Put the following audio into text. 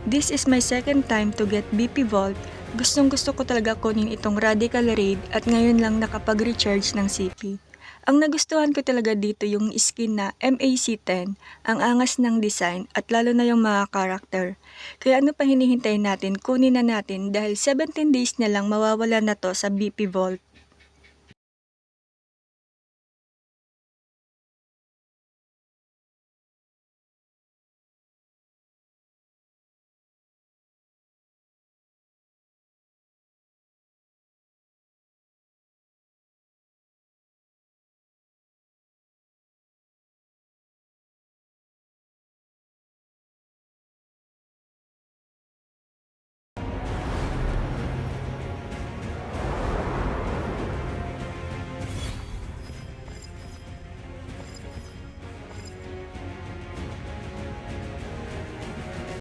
This is my second time to get BP Vault. Gustong gusto ko talaga kunin itong Radical Raid at ngayon lang nakapag-recharge ng CP. Ang nagustuhan ko talaga dito yung skin na MAC-10, ang angas ng design at lalo na yung mga karakter. Kaya ano pa hinihintay natin, kunin na natin dahil 17 days na lang mawawala na to sa BP Vault.